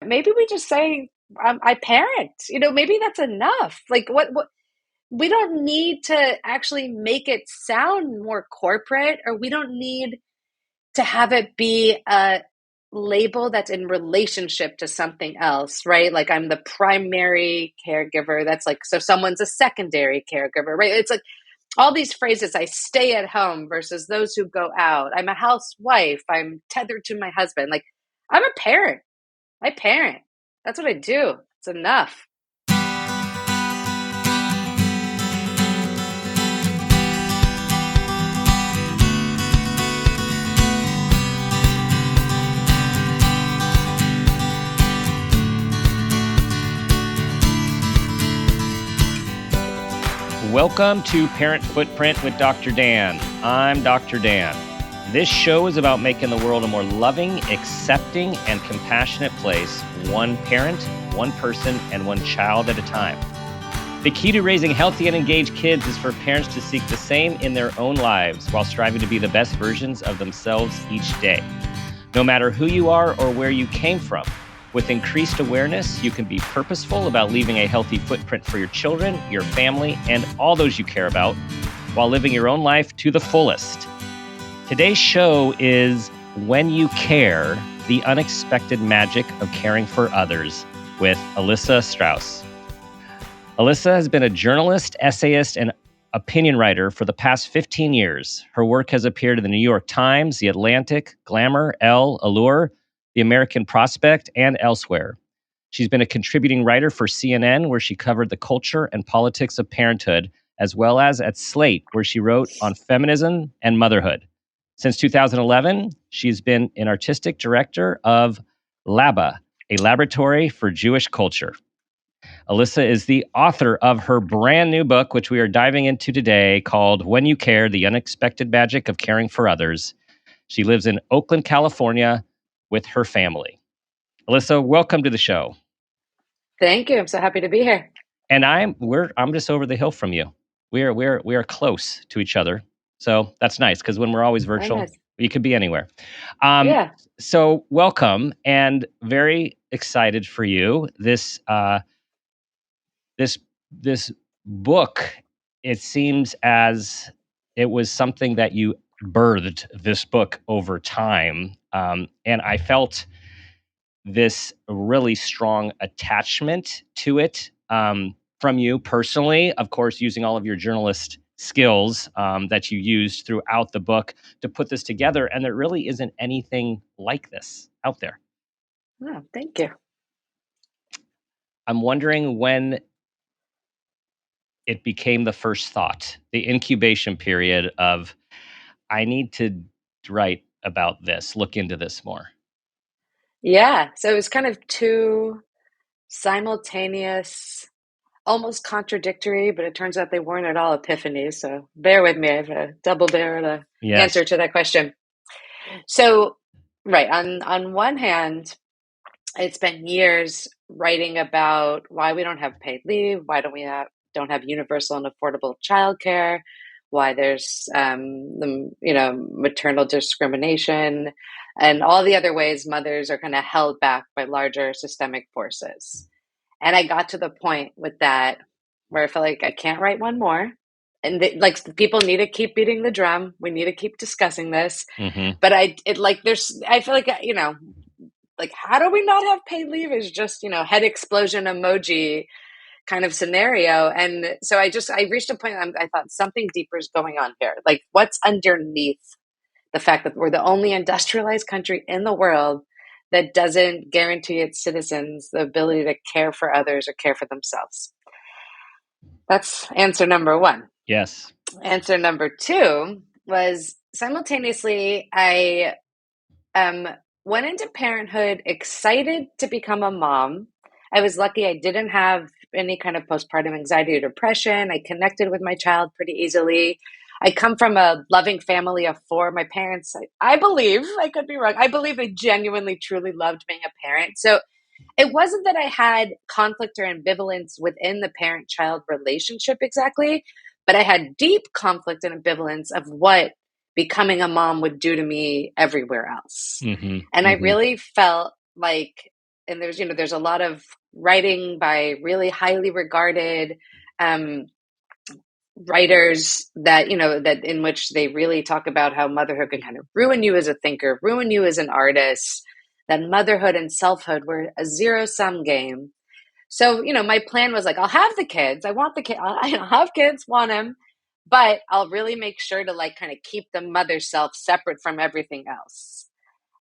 Maybe we just say, I parent, maybe that's enough. Like what, we don't need to actually make it sound more corporate, or we don't need to have it be a label that's in relationship to something else, right? Like I'm the primary caregiver. That's like, so someone's a secondary caregiver, right? It's like all these phrases. I stay at home versus those who go out. I'm a housewife. I'm tethered to my husband. Like I'm a parent. I parent. That's what I do. It's enough. Welcome to Parent Footprint with Dr. Dan. I'm Dr. Dan. This show is about making the world a more loving, accepting, and compassionate place, one parent, one person, and one child at a time. The key to raising healthy and engaged kids is for parents to seek the same in their own lives while striving to be the best versions of themselves each day. No matter who you are or where you came from, with increased awareness, you can be purposeful about leaving a healthy footprint for your children, your family, and all those you care about, while living your own life to the fullest. Today's show is When You Care, the Unexpected Magic of Caring for Others, with Elissa Strauss. Elissa has been a journalist, essayist, and opinion writer for the past 15 years. Her work has appeared in the New York Times, The Atlantic, Glamour, Elle, Allure, The American Prospect, and elsewhere. She's been a contributing writer for CNN, where she covered the culture and politics of parenthood, as well as at Slate, where she wrote on feminism and motherhood. Since 2011, she's been an artistic director of LABA, a laboratory for Jewish culture. Elissa is the author of her brand new book, which we are diving into today, called When You Care, the Unexpected Magic of Caring for Others. She lives in Oakland, California, with her family. Elissa, welcome to the show. Thank you. I'm so happy to be here. And I'm just over the hill from you. We are close to each other, so that's nice because when we're always virtual, Nice. you could be anywhere. Yeah. So welcome, and very excited for you. This book. It seems as it was something that you birthed this book over time. And I felt this really strong attachment to it from you personally, of course, using all of your journalist skills that you used throughout the book to put this together. And there really isn't anything like this out there. Oh, thank you. I'm wondering when it became the first thought, the incubation period of, I need to write about this, look into this more. Yeah. So it was kind of two simultaneous, almost contradictory, but it turns out they weren't at all epiphanies. So bear with me. I have a double barrel answer to that question. So, right. On one hand, I spent years writing about why we don't have paid leave, why don't have universal and affordable childcare, why there's maternal discrimination, and all the other ways mothers are kind of held back by larger systemic forces. And I got to the point with that where I felt like I can't write one more. And people need to keep beating the drum. We need to keep discussing this. Mm-hmm. But I feel like, like, how do we not have paid leave is just, head explosion emoji kind of scenario. And so I reached a point I thought something deeper is going on here. Like, what's underneath the fact that we're the only industrialized country in the world that doesn't guarantee its citizens the ability to care for others or care for themselves? That's answer number one. Yes. Answer number two was simultaneously, I went into parenthood excited to become a mom. I was lucky I didn't have any kind of postpartum anxiety or depression. I connected with my child pretty easily. I come from a loving family of four. My parents, I believe, I could be wrong, I believe they genuinely, truly loved being a parent. So it wasn't that I had conflict or ambivalence within the parent-child relationship exactly, but I had deep conflict and ambivalence of what becoming a mom would do to me everywhere else. Mm-hmm. And I really felt like and there's a lot of writing by really highly regarded um, writers that in which they really talk about how motherhood can kind of ruin you as a thinker, ruin you as an artist, that motherhood and selfhood were a zero sum game. So, my plan was like, I'll have the kids. I want the kid. I'll have kids, want them, but I'll really make sure to like kind of keep the mother self separate from everything else.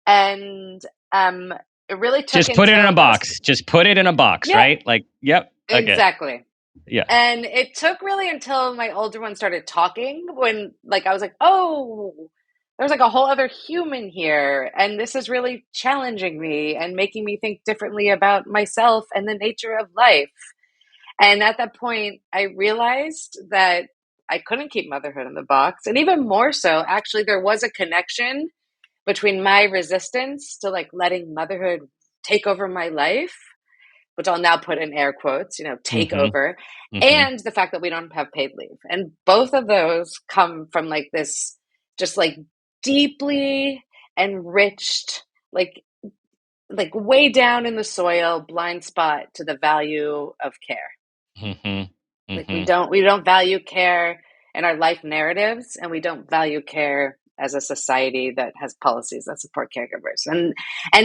And it really took Just put it in a until those, box. Just put it in a box, yeah, right? Like, yep. Okay. exactly. Yeah. And it took really until my older one started talking when like I was like, oh, there's like a whole other human here. And this is really challenging me and making me think differently about myself and the nature of life. And at that point, I realized that I couldn't keep motherhood in the box. And even more so, actually, there was a connection between my resistance to like letting motherhood take over my life, which I'll now put in air quotes, take Mm-hmm. over, Mm-hmm. and the fact that we don't have paid leave. And both of those come from like this just like deeply enriched, like way down in the soil blind spot to the value of care. Mm-hmm. Like Mm-hmm. we don't value care in our life narratives, and we don't value care as a society that has policies that support caregivers. And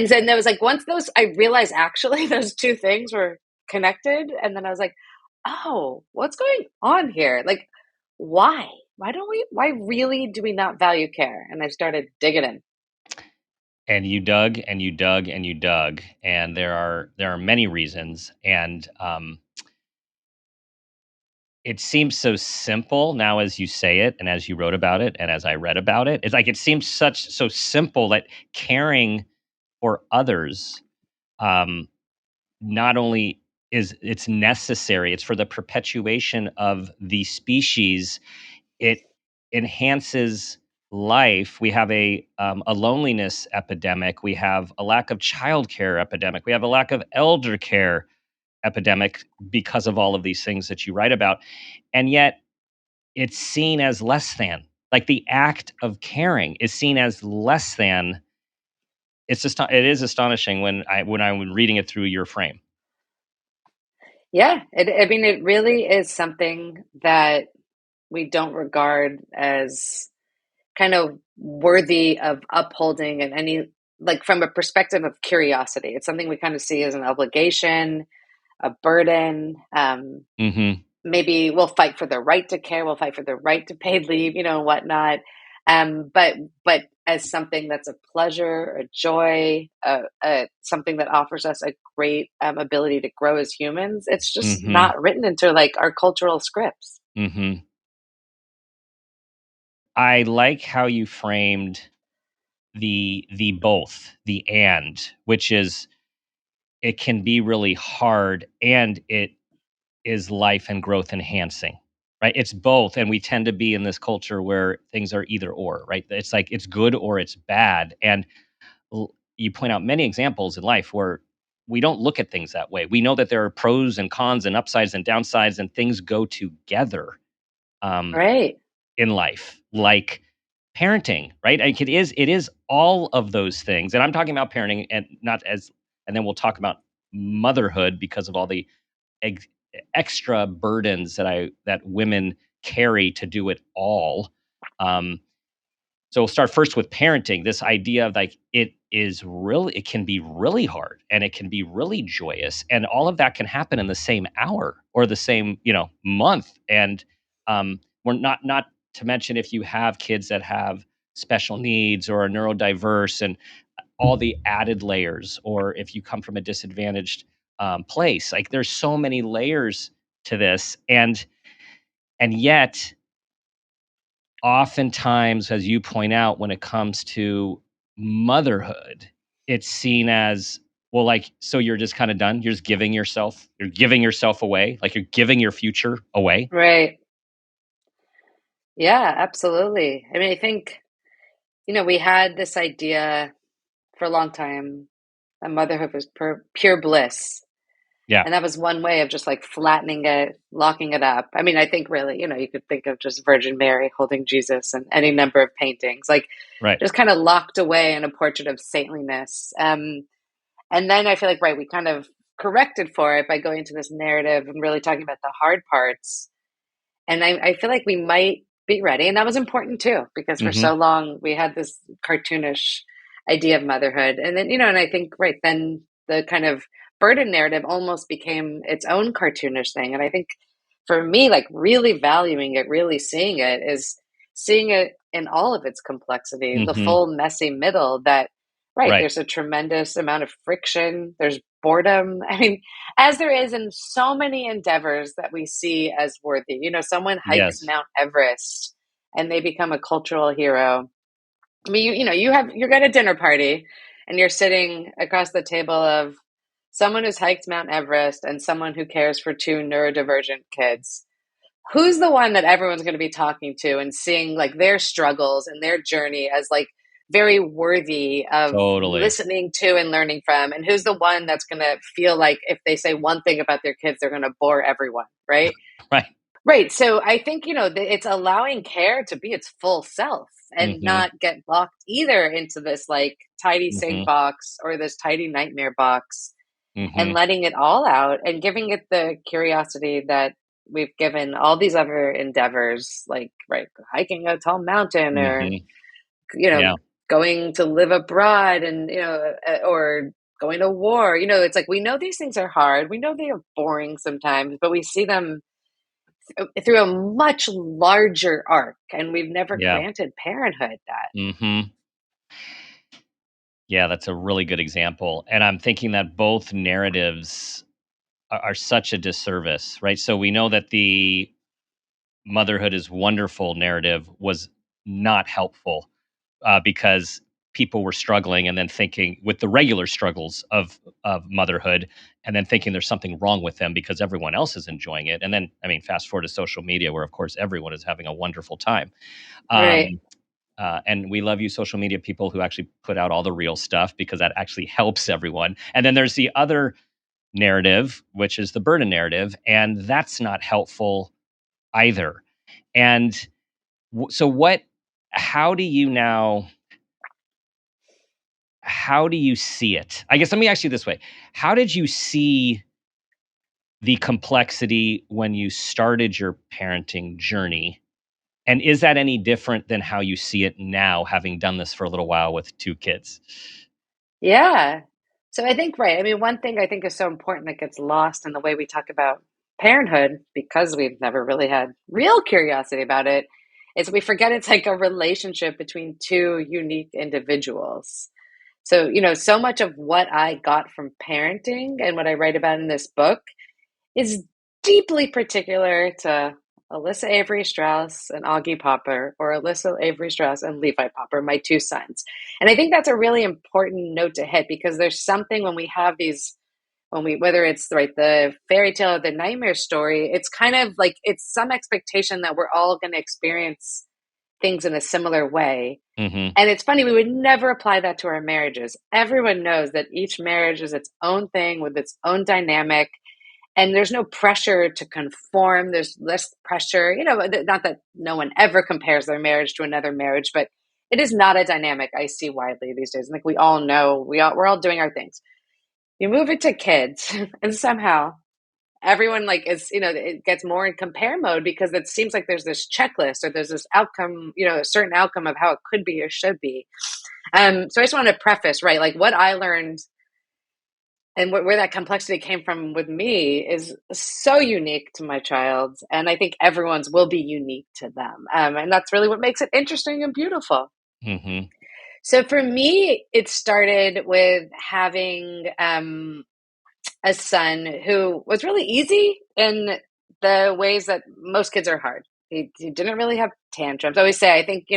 then there was like once those I realized actually those two things were connected, and then I was like, oh, what's going on here? Like, why? Why really do we not value care? And I started digging in. And you dug and you dug and you dug, and there are many reasons. And it seems so simple now as you say it, and as you wrote about it, and as I read about it. It's like it seems so simple that caring for others, um, not only is it's necessary, it's for the perpetuation of the species. It enhances life. We have a loneliness epidemic. We have a lack of childcare epidemic. We have a lack of elder care epidemic because of all of these things that you write about. And yet it's seen as less than. Like the act of caring is seen as less than. It's just it is astonishing when I'm reading it through your frame. Yeah, I mean, it really is something that we don't regard as kind of worthy of upholding in any like from a perspective of curiosity. It's something we kind of see as an obligation, a burden. Mm-hmm. Maybe we'll fight for the right to care, we'll fight for the right to paid leave, and whatnot. But as something that's a pleasure, a joy, something that offers us a great ability to grow as humans, it's just Mm-hmm. not written into like our cultural scripts. Mm-hmm. I like how you framed the both, the and, which is it can be really hard and it is life and growth enhancing. Right? It's both, and we tend to be in this culture where things are either or, right? It's like it's good or it's bad. And you point out many examples in life where we don't look at things that way. We know that there are pros and cons and upsides and downsides, and things go together. Um, Right. in life, like parenting, right? Like it is all of those things. And I'm talking about parenting and not as, and then we'll talk about motherhood because of all the ex- extra burdens that women carry to do it all. Um, so we'll start first with parenting. This idea of like it can be really hard and it can be really joyous, and all of that can happen in the same hour or the same month. And we're not to mention if you have kids that have special needs or are neurodiverse and all the added layers, or if you come from a disadvantaged place. Like there's so many layers to this, and yet oftentimes, as you point out, when it comes to motherhood, it's seen as, well, like, so you're just kind of done. You're giving yourself away, like you're giving your future away. Right. Yeah, absolutely. I mean, I think, we had this idea for a long time that motherhood was pure bliss. Yeah, And that was one way of just like flattening it, locking it up. I mean, I think really, you could think of just Virgin Mary holding Jesus and any number of paintings, like right. just kind of locked away in a portrait of saintliness. And then I feel like, right, we kind of corrected for it by going to this narrative and really talking about the hard parts. And I feel like we might be ready. And that was important too, because for Hmm. so long we had this cartoonish idea of motherhood. And then, and I think, right, then the kind of burden narrative almost became its own cartoonish thing. And I think for me, like really valuing it, really seeing it is seeing it in all of its complexity, the Hmm. full messy middle that, right, Right. there's a tremendous amount of friction, there's boredom. I mean, as there is in so many endeavors that we see as worthy. Someone hikes Yes. Mount Everest and they become a cultural hero. I mean, you're at a dinner party and you're sitting across the table of someone who's hiked Mount Everest and someone who cares for two neurodivergent kids. Who's the one that everyone's going to be talking to and seeing like their struggles and their journey as like very worthy of Totally. listening to and learning from? And who's the one that's going to feel like if they say one thing about their kids, they're going to bore everyone, right? Right. Right. So I think, it's allowing care to be its full self and Hmm. not get locked either into this like tidy sink Hmm. box or this tidy nightmare box, and Hmm. letting it all out and giving it the curiosity that we've given all these other endeavors, like, right, hiking a tall mountain or, Hmm. you Yeah. know, going to live abroad and, or going to war. It's like we know these things are hard. We know they are boring sometimes, but we see them through a much larger arc. And we've never Yeah. granted parenthood that. Hmm. Yeah, that's a really good example. And I'm thinking that both narratives are such a disservice, right? So we know that the motherhood is wonderful narrative was not helpful because people were struggling and then thinking with the regular struggles of motherhood and then thinking there's something wrong with them because everyone else is enjoying it. And then, I mean, fast forward to social media where, of course, everyone is having a wonderful time. Right. Um, and we love you, social media people who actually put out all the real stuff because that actually helps everyone. And then there's the other narrative, which is the burden narrative, and that's not helpful either. And so, what? How do you now? How do you see it? I guess let me ask you this way: how did you see the complexity when you started your parenting journey? And is that any different than how you see it now, having done this for a little while with two kids? Yeah. So I think, right. I mean, one thing I think is so important that gets lost in the way we talk about parenthood, because we've never really had real curiosity about it, is we forget it's like a relationship between two unique individuals. So, so much of what I got from parenting and what I write about in this book is deeply particular to Elissa Avery Strauss and Augie Popper, or Elissa Avery Strauss and Levi Popper, my two sons. And I think that's a really important note to hit, because there's something when we have these, whether it's right, the fairy tale or the nightmare story, it's kind of like it's some expectation that we're all going to experience things in a similar way. Hmm. And it's funny, we would never apply that to our marriages. Everyone knows that each marriage is its own thing with its own dynamic, and there's no pressure to conform. There's less pressure, not that no one ever compares their marriage to another marriage, but it is not a dynamic I see widely these days. Like we all know, we're all doing our things. You move it to kids and somehow everyone like is, it gets more in compare mode, because it seems like there's this checklist or there's this outcome, a certain outcome of how it could be or should be. So I just want to preface, right, like what I learned and where that complexity came from with me is so unique to my child, and I think everyone's will be unique to them, and that's really what makes it interesting and beautiful. Hmm. So for me, it started with having a son who was really easy in the ways that most kids are hard. He didn't really have tantrums. I always say, I think,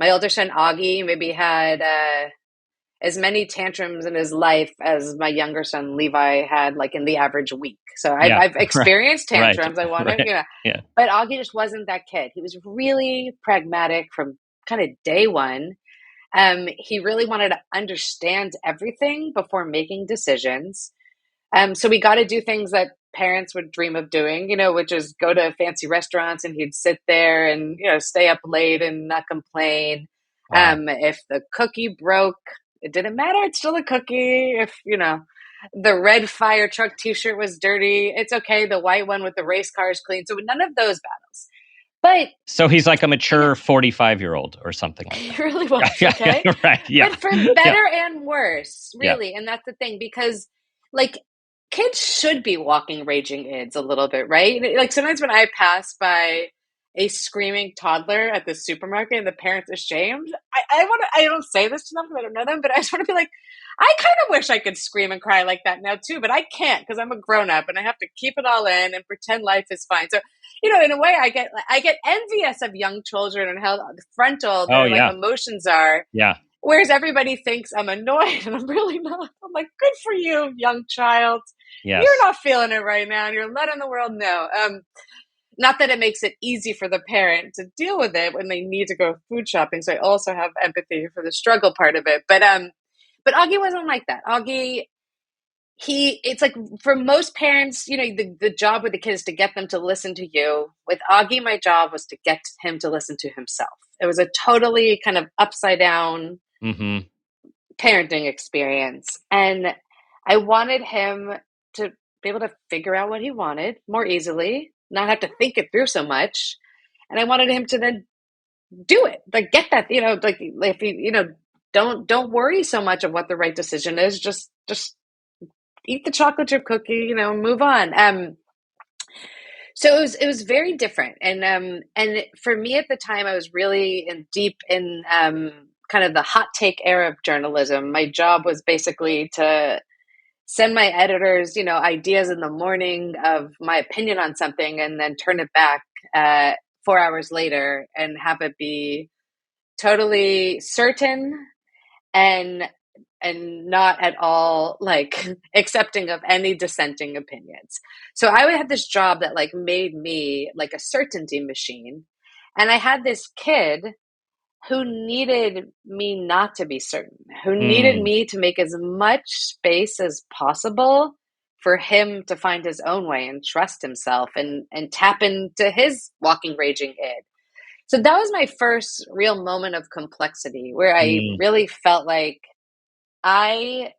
my older son Augie maybe had as many tantrums in his life as my younger son Levi had, like in the average week. So I've, Yeah. I've Right. experienced Right. tantrums. I want to, Right. Yeah. but Augie just wasn't that kid. He was really pragmatic from kind of day one. He really wanted to understand everything before making decisions. So we got to do things that parents would dream of doing, which is go to fancy restaurants, and he'd sit there and, stay up late and not complain. Wow. If the cookie broke, It didn't matter. It's still a cookie. If, the red fire truck t-shirt was dirty, it's okay. The white one with the race car is clean. So none of those battles. But, So he's like a you know, mature 45-year-old or something like he that. really was, Yeah, yeah, okay? yeah, right. Yeah. But for Yeah. better and worse, Yeah. really. And that's the thing, because like kids should be walking raging ids a little bit, right? Like sometimes when I pass by a screaming toddler at the supermarket and the parents ashamed, I don't say this to them because I don't know them, but I just want to be like, I kind of wish I could scream and cry like that now too, but I can't because I'm a grown up and I have to keep it all in and pretend life is fine. So, in a way, I get envious of young children and how frontal Oh, their like yeah. emotions are. Yeah. Whereas everybody thinks I'm annoyed and I'm really not. I'm like, good for you, young child. You're Yes. not feeling it right now and you're letting the world know. Not that it makes it easy for the parent to deal with it when they need to go food shopping. So I also have empathy for the struggle part of it. But Augie wasn't like that. Augie, it's like for most parents, the job with the kid is to get them to listen to you. With Augie, my job was to get him to listen to himself. It was a totally kind of upside down Mm-hmm. parenting experience. And I wanted him to be able to figure out what he wanted more easily, not have to think it through so much. And I wanted him to then do it. Like get that, like if you, don't worry so much of what the right decision is. Just eat the chocolate chip cookie, move on. So it was very different. And for me at the time I was really deep in kind of the hot take era of journalism. My job was basically to send my editors, ideas in the morning of my opinion on something and then turn it back 4 hours later and have it be totally certain and not at all like accepting of any dissenting opinions. So I had this job that like made me like a certainty machine. And I had this kid who needed me not to be certain, who needed Mm. me to make as much space as possible for him to find his own way and trust himself and tap into his walking raging id. So that was my first real moment of complexity where I Mm. really felt like I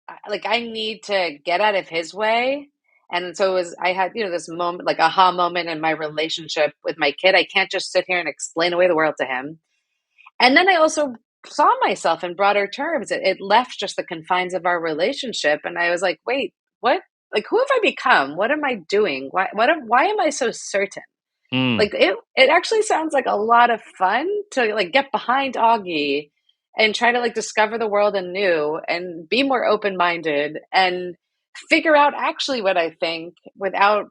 I need to get out of his way. And so I had, this moment, like aha moment in my relationship with my kid. I can't just sit here and explain away the world to him. And then I also saw myself in broader terms. It left just the confines of our relationship. And I was like, wait, what? Like, who have I become? What am I doing? Why am I so certain? Mm. Like it actually sounds like a lot of fun to like get behind Augie and try to like discover the world anew and be more open-minded and figure out actually what I think without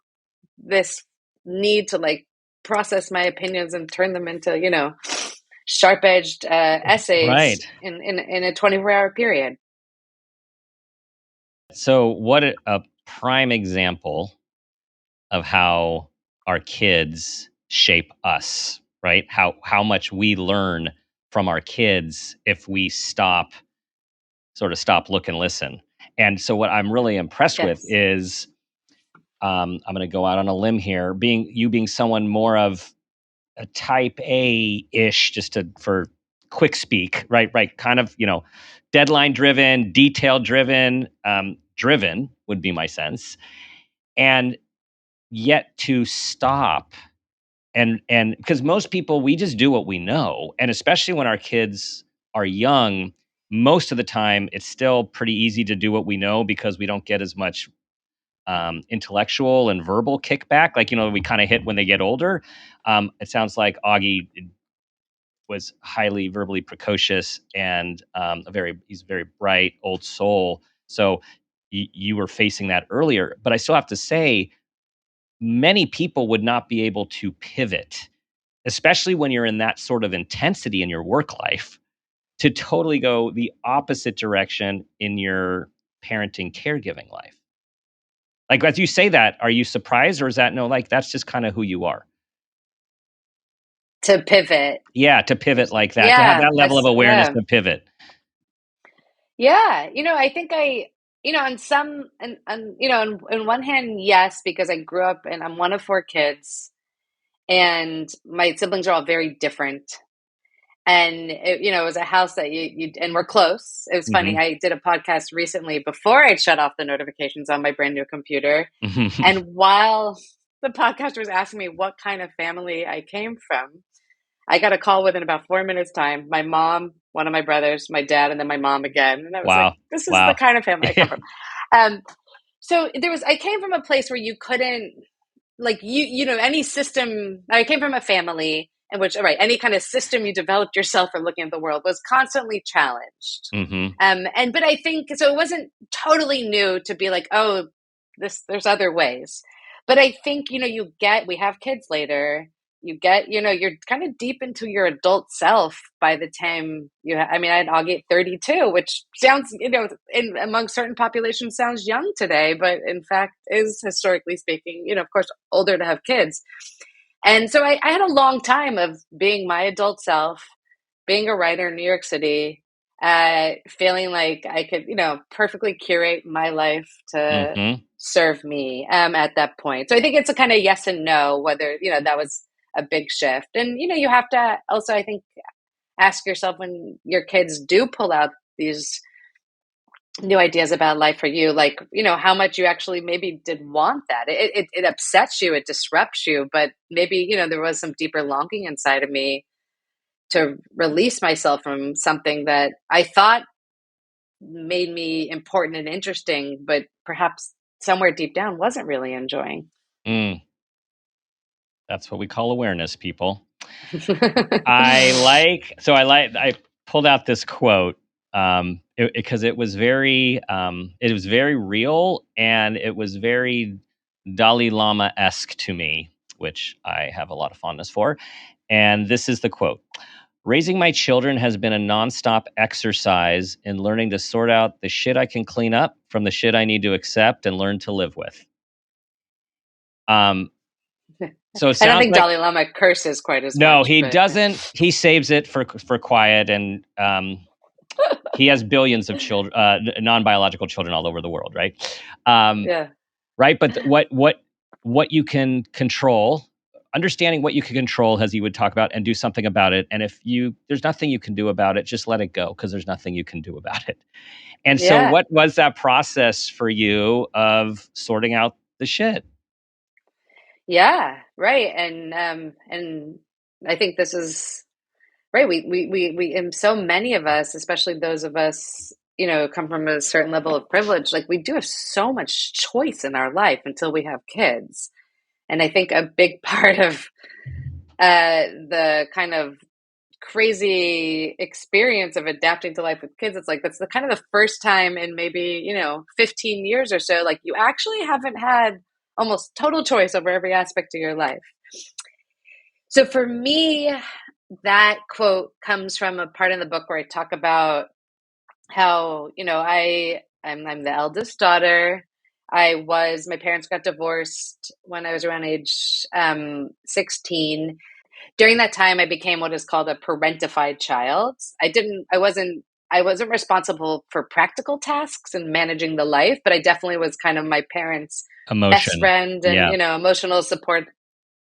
this need to like process my opinions and turn them into, sharp-edged Right. essays in a 24-hour period. So what a prime example of how our kids shape us, right? How much we learn from our kids if we stop, look, and listen. And so what I'm really impressed with Yes. is I'm going to go out on a limb here, being someone more of a type A ish, for quick speak, right? Right. Kind of, deadline driven, detail driven, driven would be my sense. And yet to stop and because most people, we just do what we know. And especially when our kids are young, most of the time it's still pretty easy to do what we know because we don't get as much intellectual and verbal kickback, like, we kind of hit when they get older. It sounds like Augie was highly verbally precocious and he's a very bright old soul. So you were facing that earlier, but I still have to say, many people would not be able to pivot, especially when you're in that sort of intensity in your work life, to totally go the opposite direction in your parenting caregiving life. Like, as you say that, are you surprised, or is that no, like, that's just kind of who you are? To pivot. Yeah, to pivot like that, to have Yeah, that level of awareness yeah. to pivot. Yeah, I think on some, and on one hand, yes, because I grew up and I'm one of four kids, and my siblings are all very different. And it was a house that you and we're close. It was funny. Hmm. I did a podcast recently before I shut off the notifications on my brand new computer. And while the podcaster was asking me what kind of family I came from, I got a call within about 4 minutes time. My mom, one of my brothers, my dad, and then my mom again. And I was like, Wow. this is the Wow. kind of family I come from. Um, so I came from a place where you couldn't, like, any system. I came from a family in which, all right, any kind of system you developed yourself for looking at the world was constantly challenged. Hmm. But I think so. It wasn't totally new to be like, oh, there's other ways. But I think we have kids later. You get, you're kind of deep into your adult self by the time I mean, I'll get 32, which sounds, in among certain populations sounds young today, but in fact is, historically speaking, of course, older to have kids. And so I had a long time of being my adult self, being a writer in New York City, feeling like I could, perfectly curate my life to Hmm. serve me at that point. So I think it's a kind of yes and no, whether, that was a big shift. And, you have to also, I think, ask yourself when your kids do pull out these new ideas about life for you, like, how much you actually maybe did want that. It upsets you, it disrupts you, but maybe, there was some deeper longing inside of me to release myself from something that I thought made me important and interesting, but perhaps somewhere deep down wasn't really enjoying. Mm. That's what we call awareness, people. I pulled out this quote because it was very real, and it was very Dalai Lama-esque to me, which I have a lot of fondness for. And this is the quote: "Raising my children has been a nonstop exercise in learning to sort out the shit I can clean up from the shit I need to accept and learn to live with." Um, so it I don't sounds think like Dalai Lama curses quite as no, much, he but doesn't. He saves it for quiet, and he has billions of children, non-biological children all over the world, right? Um, yeah, right. But what you can control, understanding what you can control, as he would talk about, and do something about it. And if there's nothing you can do about it, just let it go, because there's nothing you can do about it. And so, yeah, what was that process for you of sorting out the shit? yeah, right. And I think this is right. And so many of us, especially those of us, come from a certain level of privilege, like we do have so much choice in our life until we have kids. And I think a big part of the kind of crazy experience of adapting to life with kids, it's like that's the kind of the first time in maybe 15 years or so, like you actually haven't had almost total choice over every aspect of your life. So for me, that quote comes from a part in the book where I talk about how I'm the eldest daughter. My parents got divorced when I was around age 16. During that time, I became what is called a parentified child. I wasn't responsible for practical tasks and managing the life, but I definitely was kind of my parents' best Emotion. friend and, Yeah. emotional support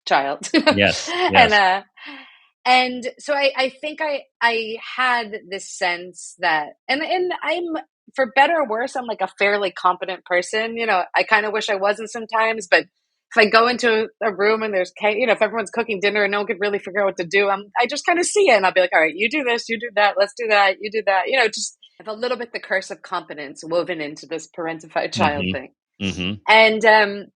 child. Yes. and Yes. uh and so I think I had this sense that, and I'm, for better or worse, I'm like a fairly competent person. I kind of wish I wasn't sometimes, but if I go into a room and if everyone's cooking dinner and no one could really figure out what to do, I just kind of see it and I'll be like, all right, you do this, you do that, let's do that, you do that. Just have a little bit the curse of competence woven into this parentified child Hmm. thing. Hmm. And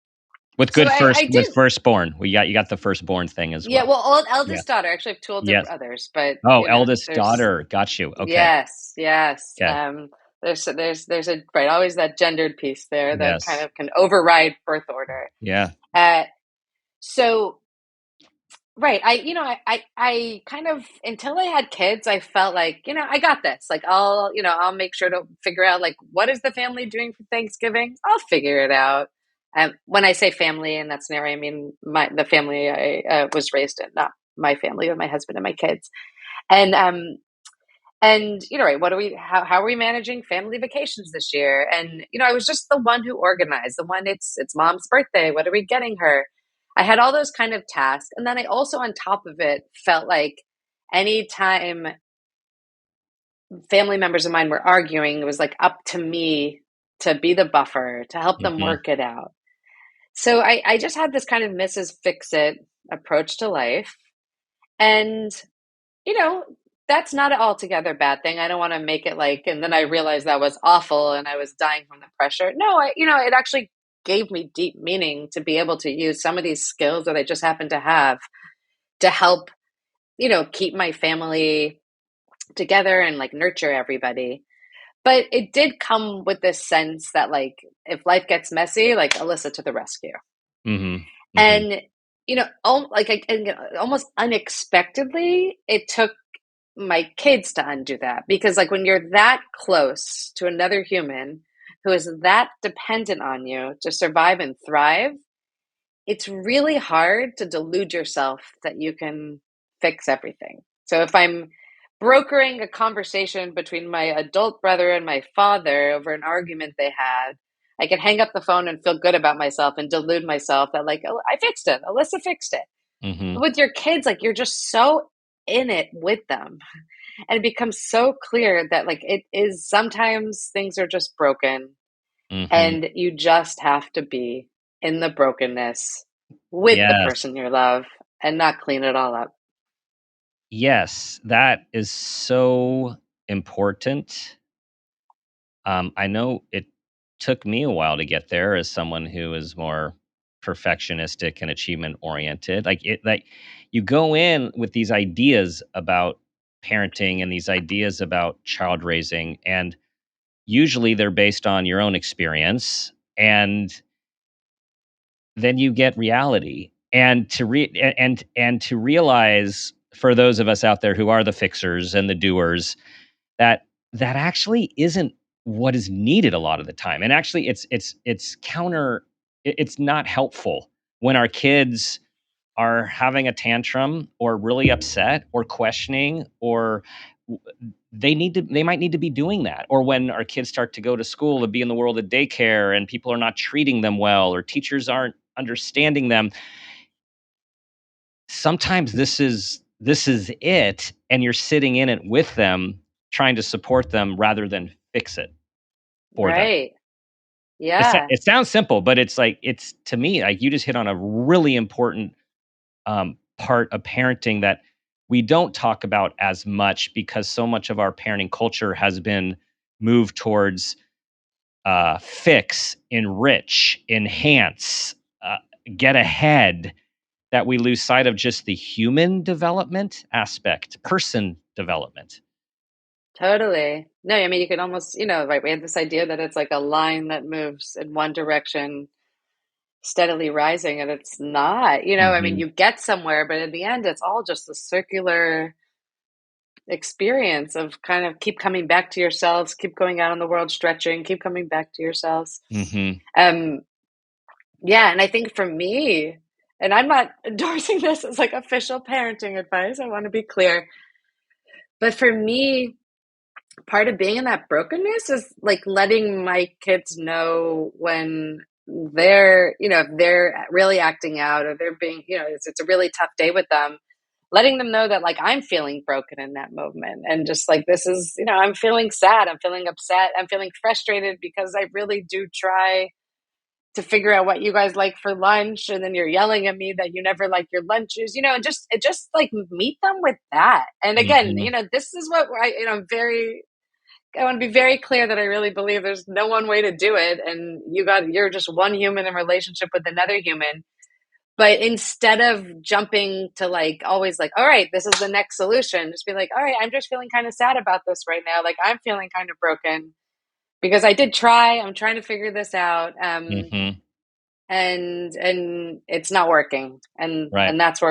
With so good I with did. firstborn, you got the firstborn thing as Yeah, well. well, Yeah. eldest daughter. Actually, I have two older Yes. brothers, but Oh, eldest there's daughter. Got you. Okay. yes, yes. Okay. There's a right, always that gendered piece there that kind Yes. of can override birth order. Yeah. Uh, so right, I kind of, until I had kids, I felt like I got this. Like I'll make sure to figure out, like, what is the family doing for Thanksgiving? I'll figure it out. When I say family in that scenario, I mean the family I was raised in, not my family, but my husband and my kids. And right, how are we managing family vacations this year? And I was just the one who organized, the one, it's mom's birthday, what are we getting her? I had all those kind of tasks, and then I also, on top of it, felt like anytime family members of mine were arguing, it was like up to me to be the buffer, to help them Mm-hmm. work it out. So I just had this kind of Mrs. Fix It approach to life. And, you know, that's not an altogether bad thing. I don't want to make it like, and then I realized that was awful and I was dying from the pressure. No, it actually gave me deep meaning to be able to use some of these skills that I just happen to have to help, keep my family together and like nurture everybody. But it did come with this sense that like if life gets messy, like Elissa to the rescue. Mm-hmm. Mm-hmm. And almost unexpectedly, it took my kids to undo that because like when you're that close to another human who is that dependent on you to survive and thrive, it's really hard to delude yourself that you can fix everything. So if I'm brokering a conversation between my adult brother and my father over an argument they had, I can hang up the phone and feel good about myself and delude myself that like, oh, I fixed it. Alyssa fixed it. Mm-hmm. But with your kids, like you're just so in it with them. And it becomes so clear that like it is sometimes things are just broken Mm-hmm. and you just have to be in the brokenness with the Yes. person you love and not clean it all up. Yes, that is so important. I know it took me a while to get there as someone who is more perfectionistic and achievement oriented. Like you go in with these ideas about parenting and these ideas about child raising, and usually they're based on your own experience, and then you get reality. And to realize, for those of us out there who are the fixers and the doers, that that actually isn't what is needed a lot of the time. And actually it's not helpful when our kids are having a tantrum or really upset or questioning, or they might need to be doing that. Or when our kids start to go to school, to be in the world of daycare, and people are not treating them well, or teachers aren't understanding them. Sometimes this is it, and you're sitting in it with them, trying to support them rather than fix it for them. Right. Yeah. It sounds simple, but it's like, it's, to me, like, you just hit on a really important part of parenting that we don't talk about as much, because so much of our parenting culture has been moved towards fix, enrich, enhance, uh, get ahead, that we lose sight of just the human development aspect, person development. Totally. No, I mean, you could almost, right, we had this idea that it's like a line that moves in one direction, steadily rising, and it's not. I mean, Hmm. you get somewhere, but in the end, it's all just a circular experience of kind of keep coming back to yourselves, keep going out in the world, stretching, keep coming back to yourselves. Hmm. Um, yeah, and I think for me, and I'm not endorsing this as like official parenting advice, I want to be clear, but for me, part of being in that brokenness is like letting my kids know when if they're really acting out or they're being, it's a really tough day with them, letting them know that like I'm feeling broken in that moment. And just like, this is, I'm feeling sad, I'm feeling upset, I'm feeling frustrated because I really do try to figure out what you guys like for lunch. And then you're yelling at me that you never like your lunches, and just like meet them with that. And again, Hmm. this is what I want to be very clear that I really believe there's no one way to do it. And you're just one human in relationship with another human. But instead of jumping to like, always like, all right, this is the next solution, just be like, all right, I'm just feeling kind of sad about this right now. Like I'm feeling kind of broken because I did try, I'm trying to figure this out. Hmm. And it's not working. Right. And that's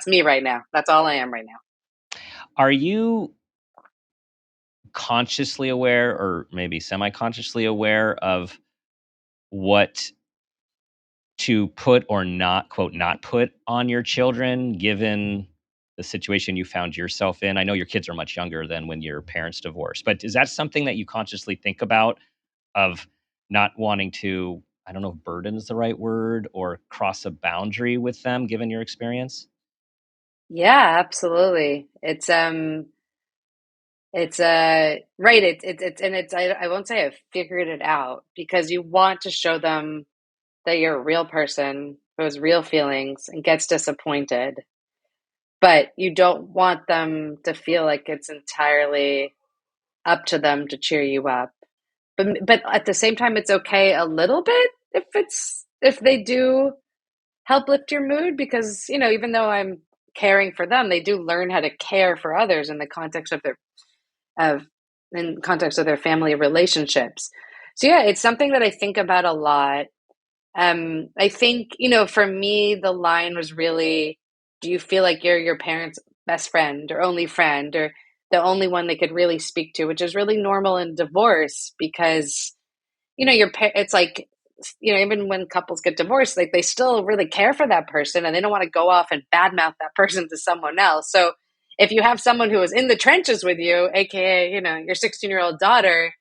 me right now. That's all I am right now. Are you consciously aware, or maybe semi-consciously aware, of what to put or not, quote, not put on your children, given the situation you found yourself in? I know your kids are much younger than when your parents divorced, but is that something that you consciously think about, of not wanting to, I don't know if burden is the right word, or cross a boundary with them, given your experience? Yeah, absolutely. It's right. I won't say I've figured it out because you want to show them that you're a real person who has real feelings and gets disappointed, but you don't want them to feel like it's entirely up to them to cheer you up. But at the same time, it's okay a little bit if they do help lift your mood because even though I'm caring for them, they do learn how to care for others of in context of their family relationships. So yeah, it's something that I think about a lot. I think, for me, the line was really, do you feel like you're your parents' best friend or only friend or the only one they could really speak to, which is really normal in divorce because, it's like, even when couples get divorced, like they still really care for that person and they don't want to go off and badmouth that person to someone else. So if you have someone who is in the trenches with you, AKA, your 16-year-old daughter,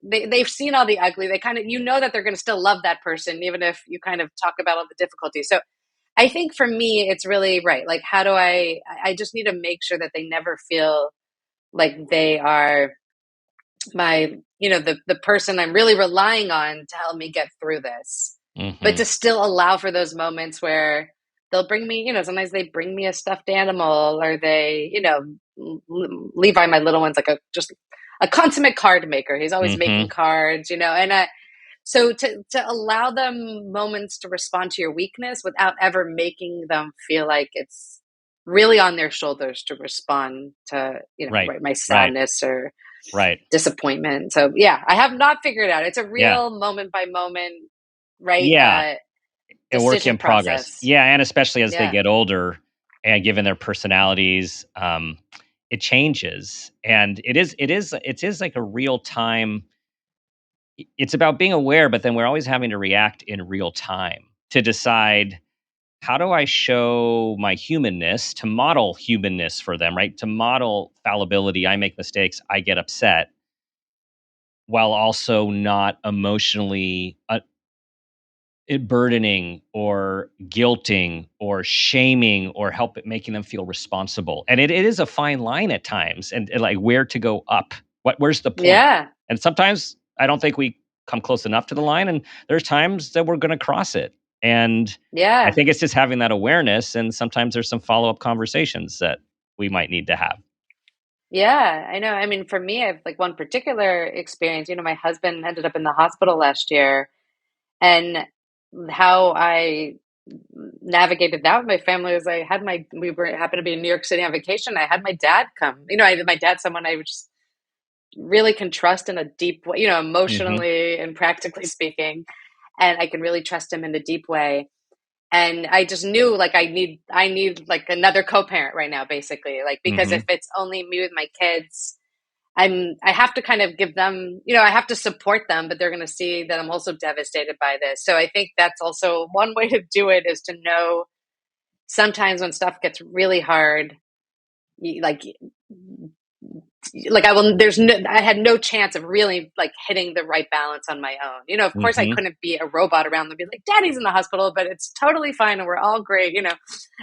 they've seen all the ugly. They kind of, that they're going to still love that person, even if you kind of talk about all the difficulties. So I think for me, it's really right. Like, how do I just need to make sure that they never feel like they are my, the person I'm really relying on to help me get through this, but Hmm. to still allow for those moments where they'll bring me, sometimes they bring me a stuffed animal or they, Levi, my little one's like just a consummate card maker. He's always making Hmm. cards, and so to allow them moments to respond to your weakness without ever making them feel like it's really on their shoulders to respond to, Right. right, my Right. sadness or Right. disappointment. So yeah, I have not figured it out. It's a Yeah. real moment by moment, right? Yeah. A work Decision in progress. process. Yeah, and especially as they Yeah. get older and given their personalities, it changes, and it is like a real time. It's about being aware, but then we're always having to react in real time to decide how do I show my humanness to model humanness for them, right? To model fallibility. I make mistakes. I get upset while also not emotionally it burdening or guilting or shaming or help it making them feel responsible. And it is a fine line at times and like where to go up. Where's the point? Yeah. And sometimes I don't think we come close enough to the line. And there's times that we're gonna cross it. And I Yeah. think it's just having that awareness. And sometimes there's some follow-up conversations that we might need to have. Yeah. I know. I mean, for me, I have like one particular experience. My husband ended up in the hospital last year, and how I navigated that with my family was we were happened to be in New York City on vacation. I had my dad come. My dad's someone I would just really can trust in a deep way, Hmm. emotionally and practically speaking. And I can really trust him in a deep way. And I just knew like I need like another co-parent right now, basically. Like because Hmm. if it's only me with my kids, I have to kind of give them, I have to support them, but they're gonna see that I'm also devastated by this. So I think that's also one way to do it is to know sometimes when stuff gets really hard, like I will I had no chance of really like hitting the right balance on my own. Of course I Hmm. couldn't be a robot around them and be like, Daddy's in the hospital, but it's totally fine and we're all great,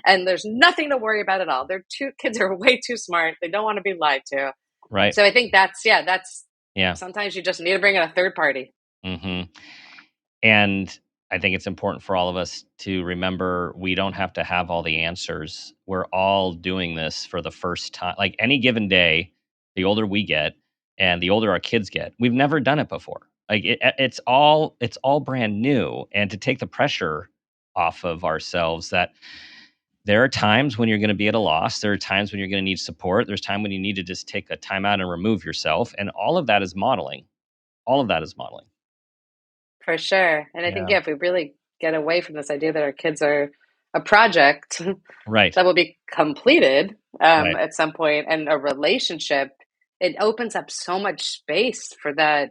and there's nothing to worry about at all. Their two kids are way too smart. They don't want to be lied to. Right. So I think that's Yeah. sometimes you just need to bring in a third party. Hmm. And I think it's important for all of us to remember we don't have to have all the answers. We're all doing this for the first time. Like any given day, the older we get and the older our kids get, we've never done it before. Like it's all brand new. And to take the pressure off of ourselves that there are times when you're going to be at a loss. There are times when you're going to need support. There's time when you need to just take a time out and remove yourself. And all of that is modeling. All of that is modeling. For sure. And I think, Yeah. yeah, if we really get away from this idea that our kids are a project Right. that will be completed Right. at some point and a relationship, it opens up so much space for that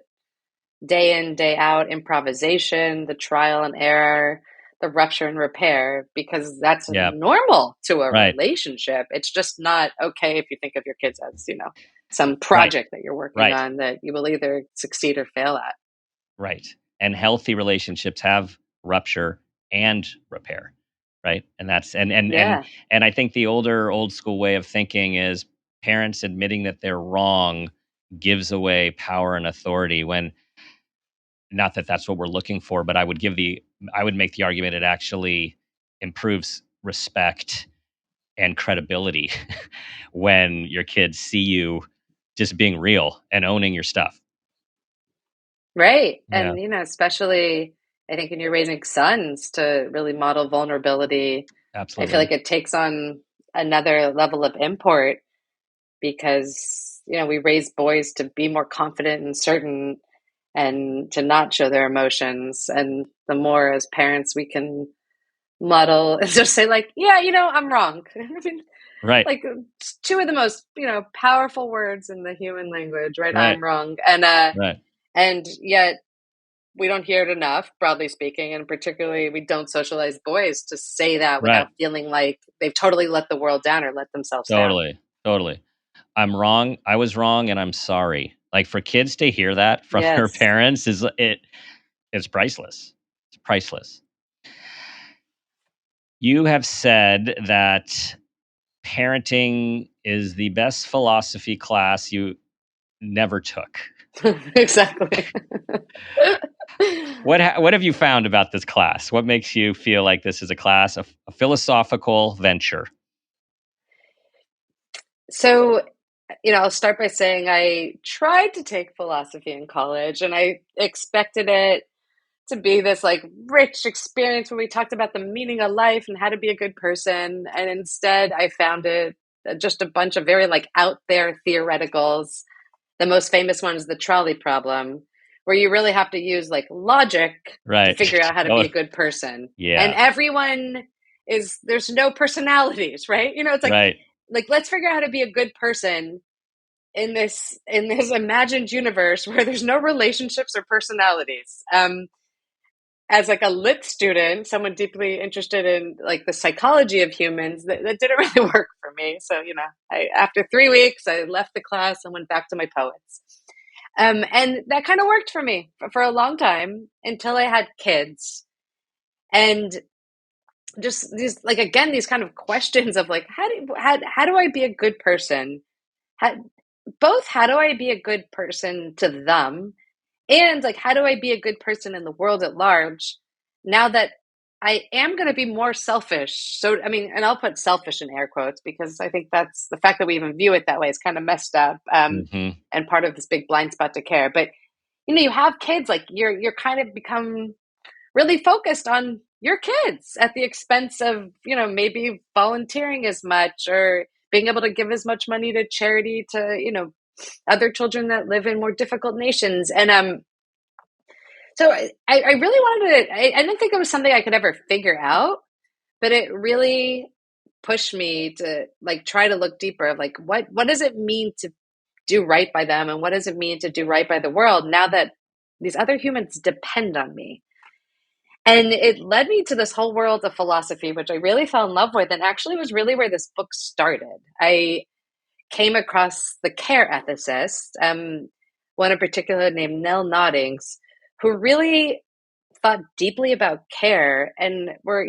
day in, day out improvisation, the trial and error, the rupture and repair, because that's Yeah. normal to a Right. relationship. It's just not okay if you think of your kids as, some Right. project that you're working Right. on that you will either succeed or fail at. Right. And healthy relationships have rupture and repair, right? And that's Yeah. and I think the old school way of thinking is parents admitting that they're wrong gives away power and authority when not that that's what we're looking for, but I would make the argument it actually improves respect and credibility when your kids see you just being real and owning your stuff. Right. Yeah, And, especially I think when you're raising sons to really model vulnerability, I feel absolutely. like it takes on another level of import because, we raise boys to be more confident and certain and to not show their emotions. And the more as parents we can model and just say, like, yeah, I'm wrong. I mean, Right, like two of the most, powerful words in the human language, right? right, I'm wrong. And yet we don't hear it enough, broadly speaking, and particularly we don't socialize boys to say that right. without feeling like they've totally let the world down or let themselves down. Totally, totally. I'm wrong. I was wrong, and I'm sorry. Like for kids to hear that from their Yes. parents it's priceless. It's priceless. You have said that parenting is the best philosophy class you never took. Exactly. What have you found about this class? What makes you feel like this is a class, a philosophical venture? So, I'll start by saying I tried to take philosophy in college and I expected it to be this like rich experience where we talked about the meaning of life and how to be a good person. And instead, I found it just a bunch of very like out there theoreticals. The most famous one is the trolley problem, where you really have to use like logic to Right. figure out how to be Oh, a good person. And yeah. everyone there's no personalities, right? It's Right. like let's figure out how to be a good person in this imagined universe where there's no relationships or personalities. As like a lit student, someone deeply interested in like the psychology of humans, that didn't really work for me. So, after 3 weeks, I left the class and went back to my poets. And that kind of worked for me for a long time until I had kids. And just these, like, again, these kind of questions of like, how do I be a good person? How, both, how do I be a good person to them? And like, how do I be a good person in the world at large now that I am going to be more selfish? So, I mean, and I'll put selfish in air quotes because I think that's the fact that we even view it that way is kind of messed up, Mhm. and part of this big blind spot to care. But, you have kids, like you're kind of become really focused on your kids at the expense of, maybe volunteering as much or being able to give as much money to charity to, other children that live in more difficult nations. And so I really wanted to, I didn't think it was something I could ever figure out, but it really pushed me to like try to look deeper of like, what does it mean to do right by them? And what does it mean to do right by the world now that these other humans depend on me? And it led me to this whole world of philosophy, which I really fell in love with, and actually was really where this book started. I came across the care ethicist, one in particular named Nell Noddings, who really thought deeply about care and were,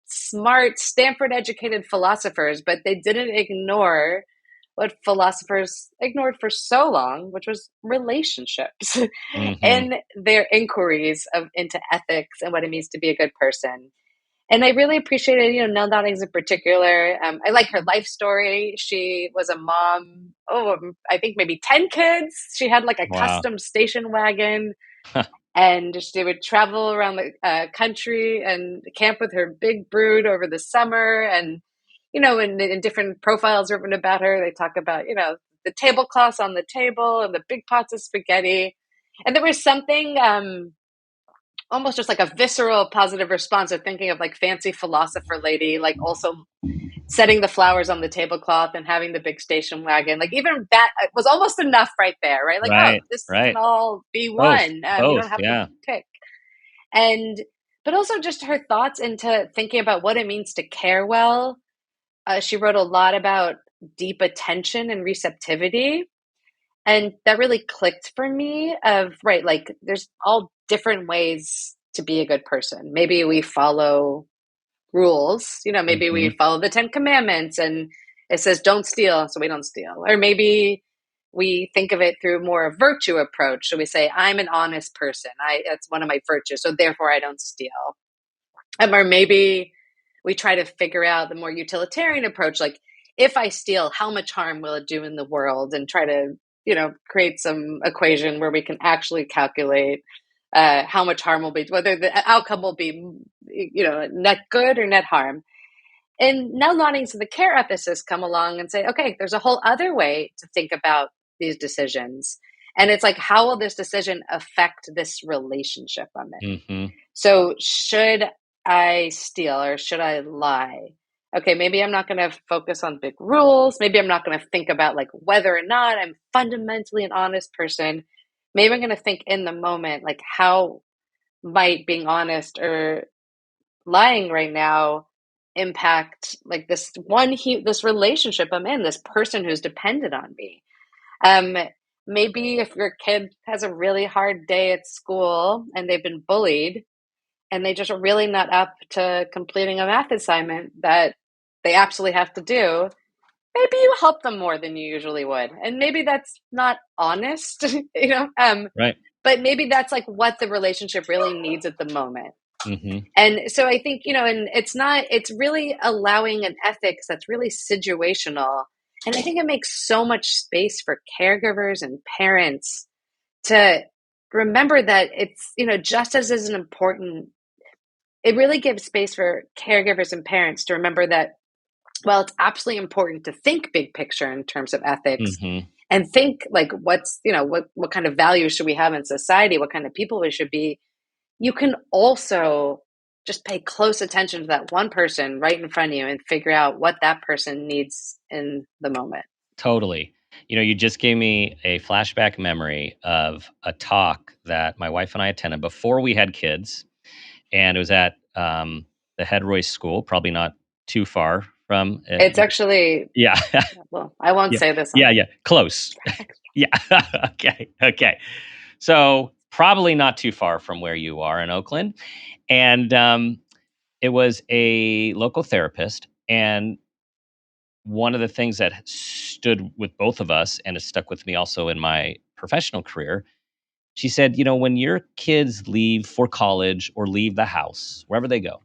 smart, Stanford educated philosophers, but they didn't ignore what philosophers ignored for so long, which was relationships Mhm. and their inquiries into ethics and what it means to be a good person. And I really appreciated, Nell Donnings in particular. I like her life story. She was a mom, I think maybe 10 kids. She had like a Wow. custom station wagon, and she would travel around the country and camp with her big brood over the summer. And, in different profiles written about her, they talk about, the tablecloths on the table and the big pots of spaghetti. And there was something almost just like a visceral positive response of thinking of like fancy philosopher lady, like also setting the flowers on the tablecloth and having the big station wagon. Like even that was almost enough right there, right? Like, oh, Right. this can Right. all be Both. one. You Both. don't have to Yeah. pick. And, but also just her thoughts into thinking about what it means to care well. She wrote a lot about deep attention and receptivity. And that really clicked for me of, right, like there's all different ways to be a good person. Maybe we follow rules. Maybe we Hmm. follow the 10 Commandments and it says don't steal, so we don't steal. Or maybe we think of it through more a virtue approach. So we say, I'm an honest person. That's one of my virtues. So therefore I don't steal. Or maybe we try to figure out the more utilitarian approach, like if I steal, how much harm will it do in the world? And try to, create some equation where we can actually calculate how much harm will be, whether the outcome will be, net good or net harm. And now noddings of the care ethicists come along and say, okay, there's a whole other way to think about these decisions. And it's like, how will this decision affect this relationship I'm in? Hmm. So should I steal or should I lie? Okay, maybe I'm not going to focus on big rules. Maybe I'm not going to think about like whether or not I'm fundamentally an honest person. Maybe I'm going to think in the moment, like how might being honest or lying right now impact like this relationship I'm in, this person who's dependent on me. Um, Maybe if your kid has a really hard day at school and they've been bullied, and they just are really not up to completing a math assignment that they absolutely have to do, maybe you help them more than you usually would. And maybe that's not honest, Right. but maybe that's like what the relationship really needs at the moment. Hmm. And so I think, and it's really allowing an ethics that's really situational. And I think it makes so much space for caregivers and parents to remember that it's, just as is an important, it really gives space for caregivers and parents to remember that, well, it's absolutely important to think big picture in terms of ethics Hmm. and think like what kind of values should we have in society, what kind of people we should be. You can also just pay close attention to that one person right in front of you and figure out what that person needs in the moment. Totally. You just gave me a flashback memory of a talk that my wife and I attended before we had kids, and it was at the Head Royce School, probably not too far from. It's actually, Yeah, well, I won't yeah, say this yeah, on. yeah, close. Yeah, okay, okay. So probably not too far from where you are in Oakland, and it was a local therapist, and one of the things that stood with both of us and has stuck with me also in my professional career, she said, when your kids leave for college or leave the house, wherever they go,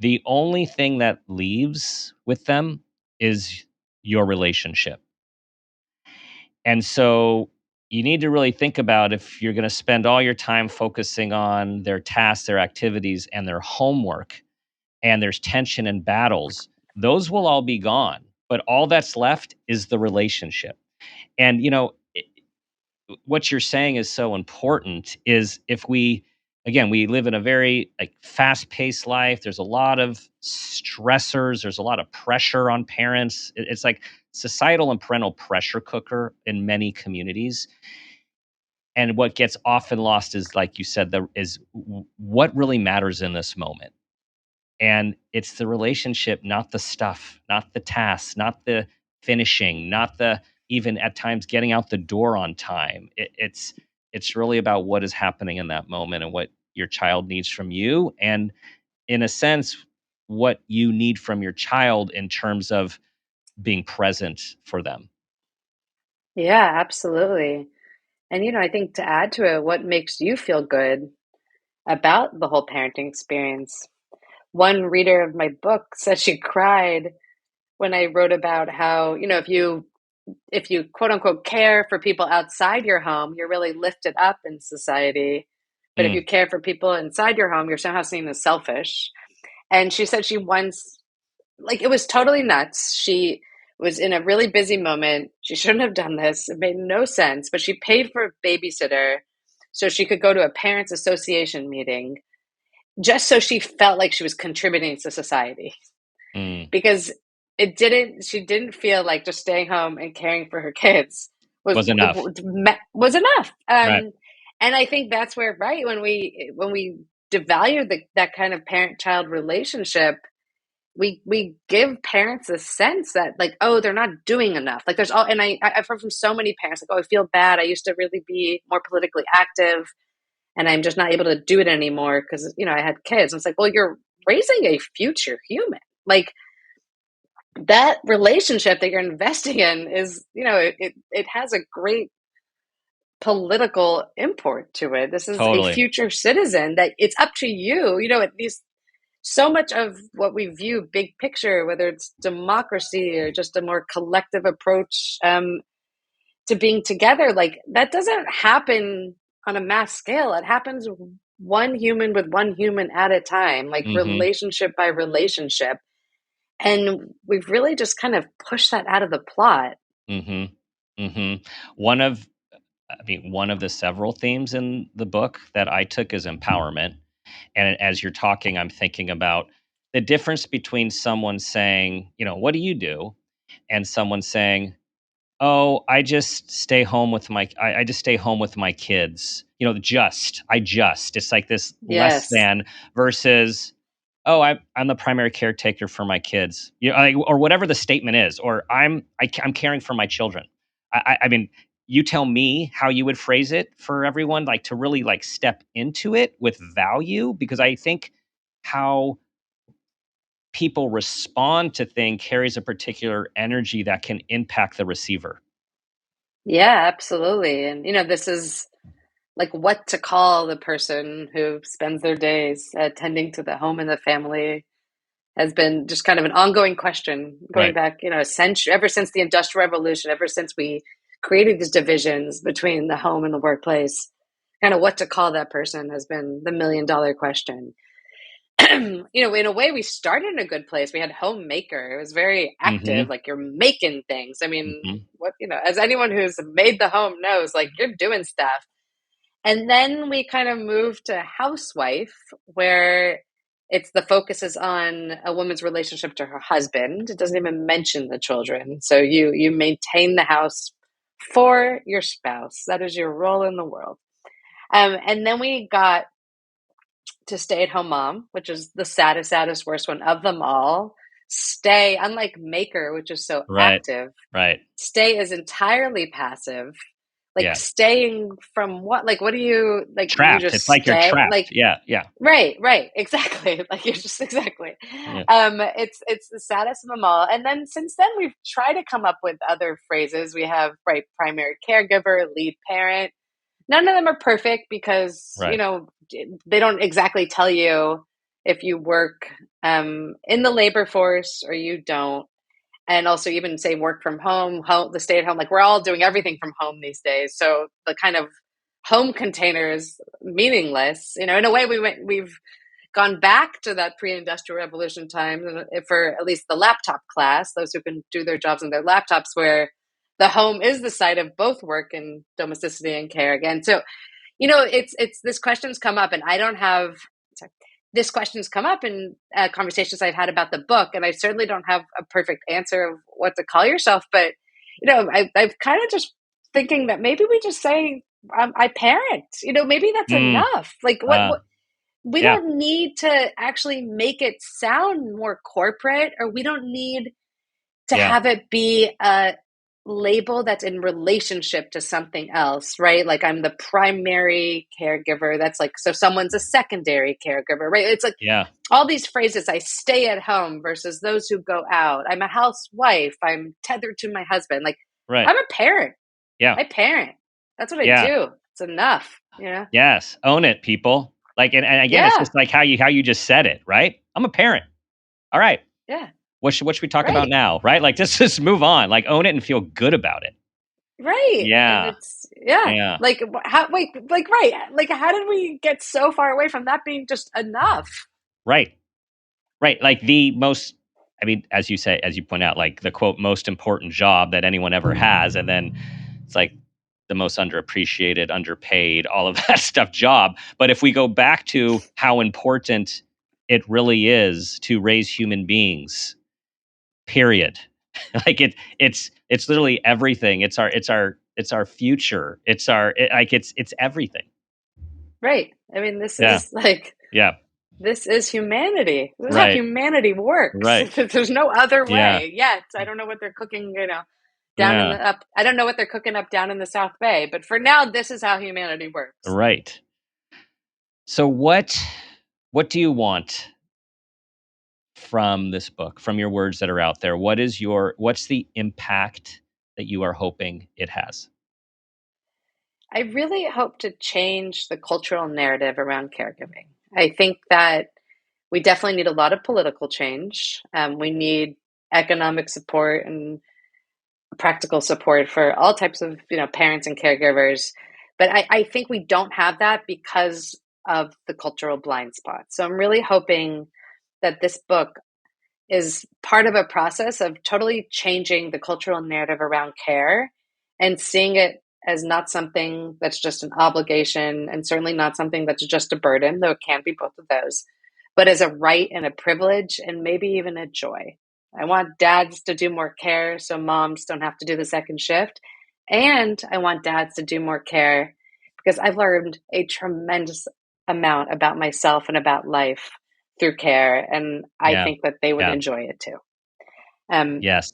the only thing that leaves with them is your relationship. And so you need to really think about if you're going to spend all your time focusing on their tasks, their activities, and their homework, and there's tension and battles, those will all be gone. But all that's left is the relationship. And, what you're saying is so important is if we, again, we live in a very like fast-paced life. There's a lot of stressors. There's a lot of pressure on parents. It's like societal and parental pressure cooker in many communities. And what gets often lost is, like you said, what really matters in this moment. And it's the relationship, not the stuff, not the tasks, not the finishing, not the even at times getting out the door on time. It's really about what is happening in that moment and what your child needs from you, and in a sense, what you need from your child in terms of being present for them. Yeah, absolutely. And, I think to add to it, what makes you feel good about the whole parenting experience? One reader of my book said she cried when I wrote about how, if you quote unquote care for people outside your home, you're really lifted up in society. But if Mm, you care for people inside your home, you're somehow seen as selfish. And she said she once, like, it was totally nuts. She was in a really busy moment. She shouldn't have done this. It made no sense, but she paid for a babysitter so she could go to a parents association meeting just so she felt like she was contributing to society, mm. because she didn't feel like just staying home and caring for her kids Was enough. was enough. Right. And I think that's where, right, when we devalue that kind of parent child relationship, we give parents a sense that, like, oh, they're not doing enough. Like, there's all, and I've heard from so many parents, like, oh, I feel bad. I used to really be more politically active and I'm just not able to do it anymore because, I had kids. And it's like, well, you're raising a future human. Like that relationship that you're investing in is, it has a great political import to it. This is a Totally. future citizen that it's up to you. At least so much of what we view big picture, whether it's democracy or just a more collective approach to being together, like that doesn't happen on a mass scale. It happens one human with one human at a time, like Mm-hmm. relationship by relationship. And we've really just kind of pushed that out of the plot. Mm-hmm. Mm-hmm. One of one of the several themes in the book that I took is empowerment. And as you're talking, I'm thinking about the difference between someone saying, what do you do? And someone saying, oh, I just stay home with my kids. It's like this less Yes. than versus, oh, I'm the primary caretaker for my kids, or whatever the statement is, or I'm caring for my children. I mean, you tell me how you would phrase it for everyone, like to really like step into it with value, because I think how people respond to things carries a particular energy that can impact the receiver. Yeah, absolutely. And, this is like what to call the person who spends their days tending to the home and the family has been just kind of an ongoing question going Right. back, a century, ever since the Industrial Revolution, ever since we created these divisions between the home and the workplace. Kind of what to call that person has been the $1 million question. In a way, we started in a good place. We had homemaker. It was very active, Mhm. like you're making things. I mean, Mhm. as anyone who's made the home knows, like you're doing stuff. And then we kind of moved to housewife, where it's the focus is on a woman's relationship to her husband. It doesn't even mention the children. So you maintain the house for your spouse. That is your role in the world. And then we got to stay at home mom, which is the saddest, worst one of them all. Stay, unlike maker, which is so Right. active, Right. stay is entirely passive. Like Yeah. staying from what? Like what do you like? You Trapped. just It's like you're stay. trapped. Like Yeah. Yeah. right, exactly. Like you're just exactly. Yeah. It's the saddest of them all. And then since then we've tried to come up with other phrases. We have primary caregiver, lead parent. None of them are perfect because Right. they don't exactly tell you if you work in the labor force or you don't. And also even say work from home, the stay at home, like we're all doing everything from home these days. So the kind of home container is meaningless. In a way we've gone back to that pre-industrial revolution time for at least the laptop class, those who can do their jobs on their laptops, where the home is the site of both work and domesticity and care again. So it's this question's come up, and I don't have. Sorry, this question's come up in conversations I've had about the book, and I certainly don't have a perfect answer of what to call yourself. But I've kind of just thinking that maybe we just say I parent. Maybe that's Mm. enough. Like Uh, what we yeah. don't need to actually make it sound more corporate, or we don't need to Yeah. have it be a label that's in relationship to something else, right? Like I'm the primary caregiver. That's like, so someone's a secondary caregiver, right? It's like Yeah. all these phrases. I stay at home versus those who go out. I'm a housewife. I'm tethered to my husband. Like Right. I'm a parent. Yeah. I parent. That's what I Yeah. do. It's enough. Yes. Own it, people. Like, and again, it's Yeah. just like how you just said it, right? I'm a parent. All right. Yeah. What should we talk about Right. now? Right? Like, just move on. Like, own it and feel good about it. Right. And Yeah. it's, yeah. Yeah. Like, how, wait, like, right. Like, how did we get so far away from that being just enough? Right. Right. Like the most, as you say, as you point out, like the quote, most important job that anyone ever has. And then it's like the most underappreciated, underpaid, all of that stuff job. But if we go back to how important it really is to raise human beings, period. Like it's literally everything. It's our future. It's everything. Right. I mean, this Yeah. is like, Yeah. this is humanity. This is how Right. humanity works. Right. There's no other Yeah. way yet. I don't know what they're cooking, down in Yeah. the up. I don't know what they're cooking up down in the South Bay, but for now, this is how humanity works. Right. So what do you want from this book, from your words that are out there? What's the impact that you are hoping it has? I really hope to change the cultural narrative around caregiving. I think that we definitely need a lot of political change. We need economic support and practical support for all types of parents and caregivers. But I think we don't have that because of the cultural blind spot. So I'm really hoping that this book is part of a process of totally changing the cultural narrative around care and seeing it as not something that's just an obligation and certainly not something that's just a burden, though it can be both of those, but as a right and a privilege and maybe even a joy. I want dads to do more care so moms don't have to do the second shift. And I want dads to do more care because I've learned a tremendous amount about myself and about life through care. And I Yeah. think that they would Yeah. enjoy it too. Um, Yes.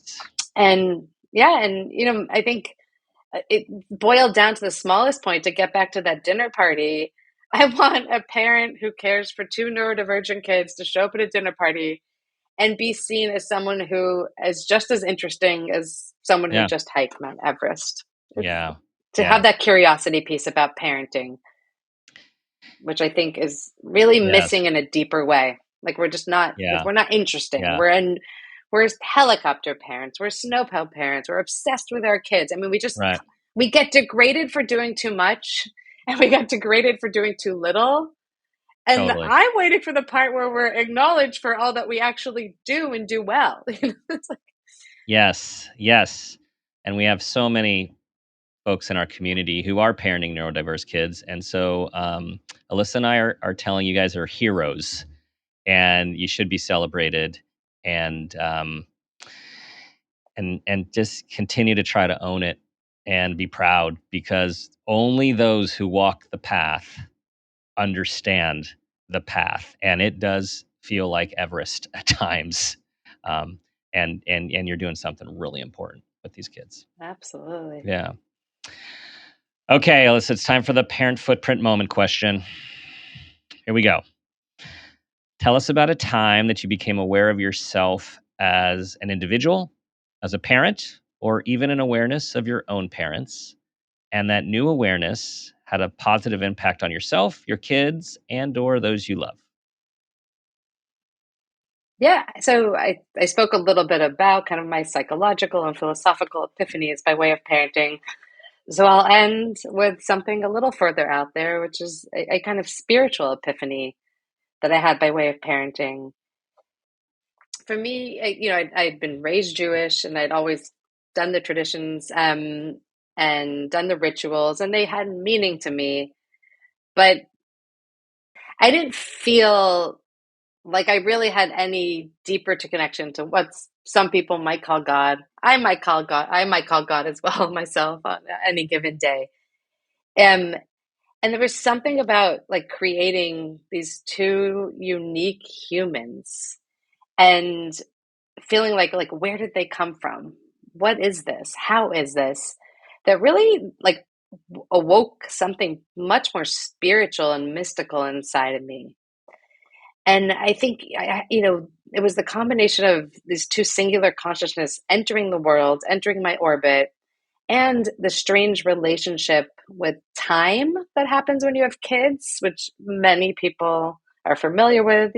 and yeah, and I think it boiled down to the smallest point to get back to that dinner party. I want a parent who cares for two neurodivergent kids to show up at a dinner party and be seen as someone who is just as interesting as someone who Yeah. just hiked Mount Everest. Yeah. To have that curiosity piece about parenting, which I think is really Yes. missing in a deeper way. Like Yeah. we're not interesting. Yeah. We're helicopter parents. We're snowplow parents. We're obsessed with our kids. I mean, Right. we get degraded for doing too much and we got degraded for doing too little. And Totally. I'm waiting for the part where we're acknowledged for all that we actually do and do well. It's like, Yes. Yes. And we have so many folks in our community who are parenting neurodiverse kids. And so Alyssa and I are telling you guys are heroes and you should be celebrated and and just continue to try to own it and be proud because only those who walk the path understand the path. And it does feel like Everest at times. And you're doing something really important with these kids. absolutely. Yeah. Okay, Alyssa, it's time for the parent footprint moment question. Here we go. Tell us about a time that you became aware of yourself as an individual, as a parent, or even an awareness of your own parents, and that new awareness had a positive impact on yourself, your kids, and or those you love. Yeah. So I spoke a little bit about kind of my psychological and philosophical epiphanies by way of parenting. So I'll end with something a little further out there, which is a kind of spiritual epiphany that I had by way of parenting. For me, I'd been raised Jewish and I'd always done the traditions and done the rituals, and they had meaning to me. But I didn't feel like I really had any deeper to connection to what some people might call God. I might call God. I might call God as well myself on any given day. Um, and there was something about like creating these two unique humans and feeling like where did they come from? What is this? How is this? That really like awoke something much more spiritual and mystical inside of me. And I think it was the combination of these two singular consciousness entering the world, entering my orbit, and the strange relationship with time that happens when you have kids, which many people are familiar with.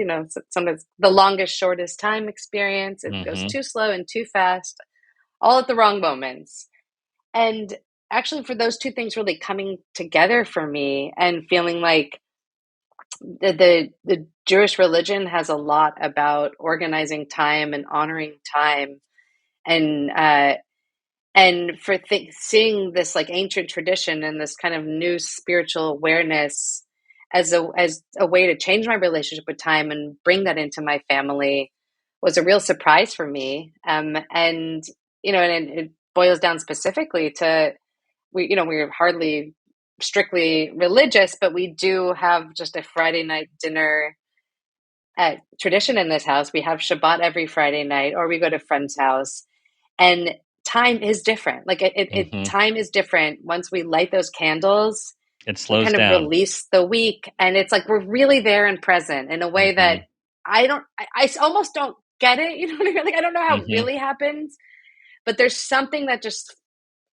Sometimes the longest, shortest time experience. It goes Mm-hmm. too slow and too fast, all at the wrong moments. And actually, for those two things really coming together for me and feeling like the Jewish religion has a lot about organizing time and honoring time, and seeing this like ancient tradition and this kind of new spiritual awareness as a way to change my relationship with time and bring that into my family was a real surprise for me. And it boils down specifically to we're hardly strictly religious, but we do have just a Friday night dinner tradition in this house. We have Shabbat every Friday night, or we go to a friend's house, and time is different. Like Mm-hmm. time is different once we light those candles It and slows kind of down. release the week, and it's like we're really there and present in a way Mm-hmm. that I almost don't get it. You know what I mean? Like, I don't know how it Hmm. really happens, but there's something that just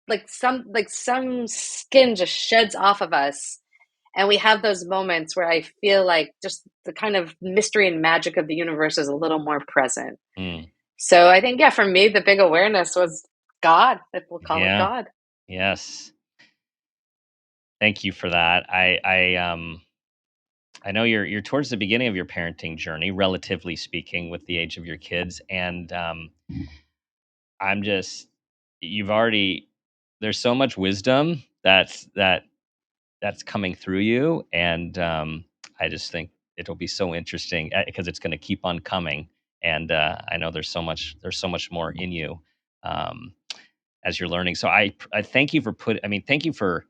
like some skin just sheds off of us. And we have those moments where I feel like just the kind of mystery and magic of the universe is a little more present. Mm. So I think, yeah, for me, the big awareness was God, if we'll call it Yeah. God. Yes. Thank you for that. I know you're towards the beginning of your parenting journey, relatively speaking, with the age of your kids, and I'm just you've already there's so much wisdom that's coming through you, and I just think it'll be so interesting because it's going to keep on coming, and I know there's so much more in you um, as you're learning. So I thank you for thank you for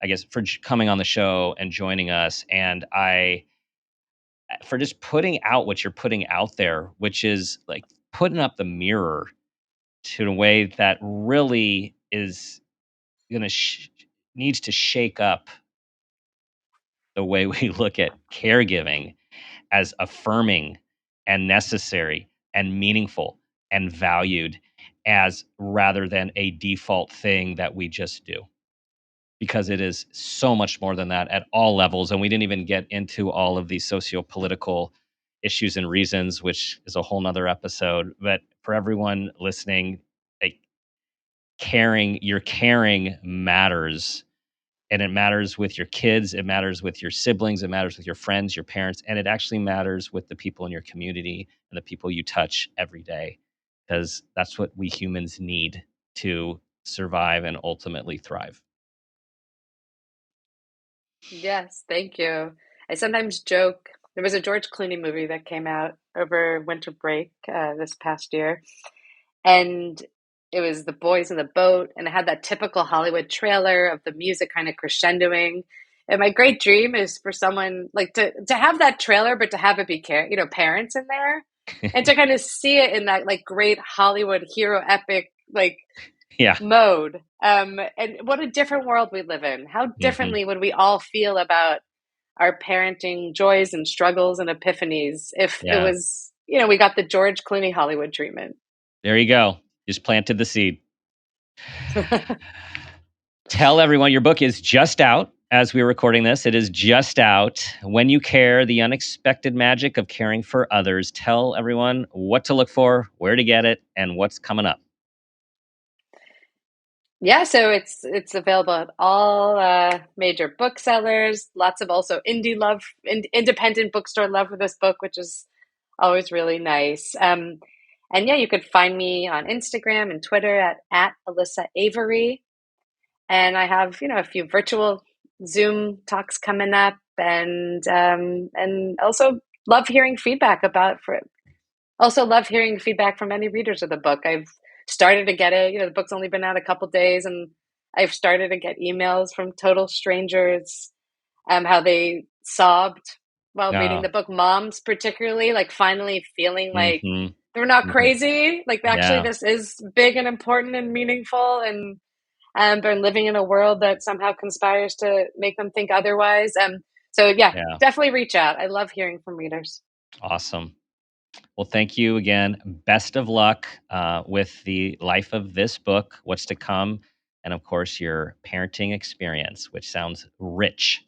I guess for coming on the show and joining us, and I for just putting out what you're putting out there, which is like putting up the mirror to a way that really is gonna needs to shake up the way we look at caregiving as affirming and necessary and meaningful and valued as rather than a default thing that we just do, because it is so much more than that at all levels. And we didn't even get into all of these socio-political issues and reasons, which is a whole nother episode. But for everyone listening, like, your caring matters, and it matters with your kids, it matters with your siblings, it matters with your friends, your parents, and it actually matters with the people in your community and the people you touch every day, because that's what we humans need to survive and ultimately thrive. Yes, thank you. I sometimes joke. There was a George Clooney movie that came out over winter break this past year, and it was the boys in the boat, and it had that typical Hollywood trailer of the music kind of crescendoing. And my great dream is for someone like to have that trailer, but to have it be parents in there, and to kind of see it in that like great Hollywood hero epic like Yeah. mode. And what a different world we live in. How Hmm. differently would we all feel about our parenting joys and struggles and epiphanies if it Yeah. was, we got the George Clooney Hollywood treatment. There you go. Just planted the seed. Tell everyone your book is just out as we were recording this. It is just out. When You Care, The Unexpected Magic of Caring for Others. Tell everyone what to look for, where to get it, and what's coming up. Yeah, so it's available at all major booksellers. Lots of also independent bookstore love for this book, which is always really nice. And yeah, you could find me on Instagram and Twitter at Elissa Avery. And I have, a few virtual Zoom talks coming up, and also love hearing feedback from any readers of the book. I've started to get it. The book's only been out a couple days, and I've started to get emails from total strangers, how they sobbed while reading Oh, the book. Moms, particularly, like finally feeling like mm-hmm. they're not Mm-hmm. crazy. Like actually, Yeah. this is big and important and meaningful, and they're living in a world that somehow conspires to make them think otherwise. So yeah, Yeah. definitely reach out. I love hearing from readers. Awesome. Well, thank you again. Best of luck with the life of this book, what's to come, and of course, your parenting experience, which sounds rich.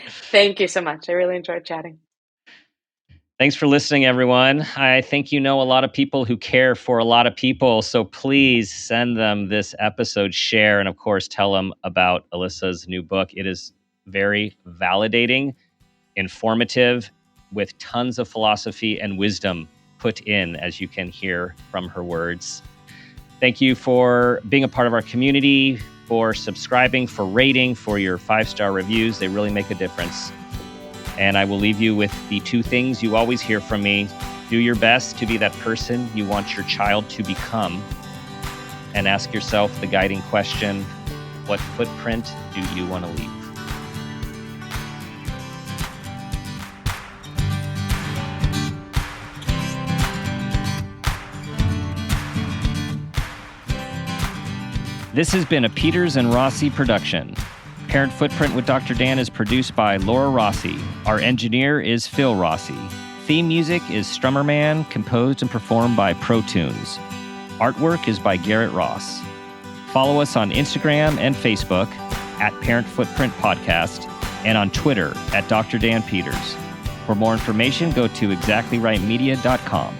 Thank you so much. I really enjoyed chatting. Thanks for listening, everyone. I think you know a lot of people who care for a lot of people. So please send them this episode, share, and of course, tell them about Elissa's new book. It is very validating, informative, with tons of philosophy and wisdom put in, as you can hear from her words. Thank you for being a part of our community, for subscribing, for rating, for your 5-star reviews. They really make a difference. And I will leave you with the 2 things you always hear from me. Do your best to be that person you want your child to become. And ask yourself the guiding question, what footprint do you want to leave? This has been a Peters and Rossi production. Parent Footprint with Dr. Dan is produced by Laura Rossi. Our engineer is Phil Rossi. Theme music is Strummer Man, composed and performed by Pro Tunes. Artwork is by Garrett Ross. Follow us on Instagram and Facebook at Parent Footprint Podcast and on Twitter at Dr. Dan Peters. For more information, go to exactlyrightmedia.com.